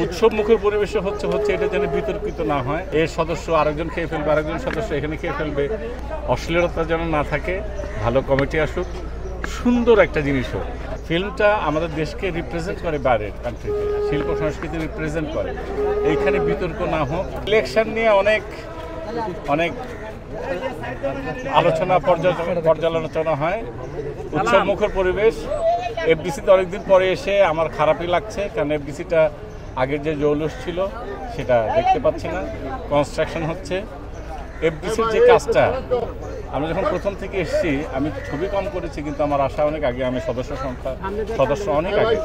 উৎসব মুখের পরিবেশে হচ্ছে এটা যেন বিতর্কিত না হয়, এর সদস্য আরেকজন খেয়ে ফেলবে, আরেকজন সদস্য এখানে খেয়ে ফেলবে, অশ্লীলতা যেন না থাকে, ভালো কমিটি আসুক, সুন্দর একটা জিনিস হোক। ফিল্মটা আমাদের দেশকে রিপ্রেজেন্ট করে, বাইরের কান্ট্রিতে শিল্প সংস্কৃতি রিপ্রেজেন্ট করে, এইখানে বিতর্ক না হোক। ইলেকশন নিয়ে অনেক অনেক আলোচনা পর্যালোচনা হয়। উৎসব মুখর পরিবেশ, এফডিসিতে অনেকদিন পরে এসে আমার খারাপই লাগছে, কারণ এফডিসিটা আগের যে জৌলুস ছিল সেটা দেখতে পাচ্ছি না। কনস্ট্রাকশন হচ্ছে, এফডিসির যে কাজটা, আমরা যখন প্রথম থেকে এসেছি আমি ছবি কম করেছি, কিন্তু আমার আশা অনেক আগে, আমি সদস্য অনেক আগে।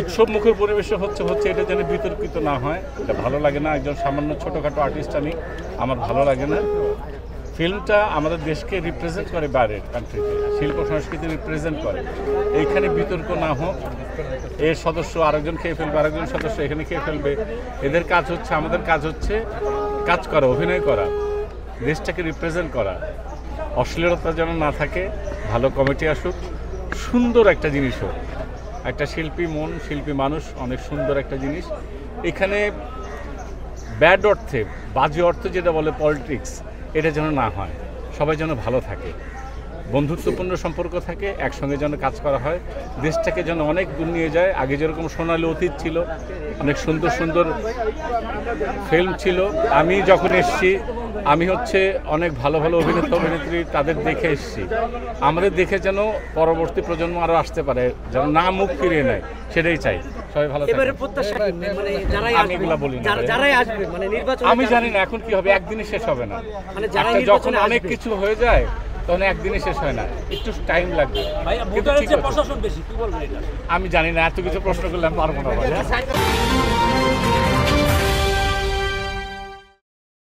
উৎসব মুখের পরিবেশে হচ্ছে এটা যেন বিতর্কিত না হয়, এটা ভালো লাগে না। একজন সামান্য ছোটোখাটো আর্টিস্ট আমি, আমার ভালো লাগে না। ফিল্মটা আমাদের দেশকে রিপ্রেজেন্ট করে, বাইরের কান্ট্রিতে শিল্প সংস্কৃতি রিপ্রেজেন্ট করে, এইখানে বিতর্ক না হোক। এর সদস্য আরেকজন খেয়ে ফেলবে, আরেকজন সদস্য এখানে খেয়ে ফেলবে, এদের কাজ হচ্ছে, আমাদের কাজ হচ্ছে কাজ করা, অভিনয় করা, দেশটাকে রিপ্রেজেন্ট করা। অশ্লীলতা যেন না থাকে, ভালো কমিটি আসুক, সুন্দর একটা জিনিস হোক। একটা শিল্পী মন, শিল্পী মানুষ অনেক সুন্দর একটা জিনিস। এখানে ব্যাড অর্থে, বাজে অর্থে যেটা বলে পলিটিক্স, এটা যেন না হয়, সবাই যেন ভালো থাকে, বন্ধুত্বপূর্ণ সম্পর্ক থাকে, একসঙ্গে যেন কাজ করা হয়, দেশটাকে যেন অনেক দূর নিয়ে যায়। আগে যেরকম সোনালী অতীত ছিল, অনেক সুন্দর সুন্দর ফিল্ম ছিল, আমি যখন এসেছি আমি অনেক ভালো ভালো অভিনেত্রী তাদের দেখে এসেছি। আমাদের দেখে যেন পরবর্তী প্রজন্ম আরও আসতে পারে, যেন না মুখ ফিরিয়ে নেয়, সেটাই চাই। সবাই ভালো থাকবে। আমি এগুলা বলি না, আমি জানি না এখন কি হবে, একদিনে শেষ হবে না। যখন অনেক কিছু হয়ে যায় তখন একদিনে শেষ হয় না, একটু টাইম লাগবে। আমি জানি না, এত কিছু প্রশ্ন করলে আমি পারবো না।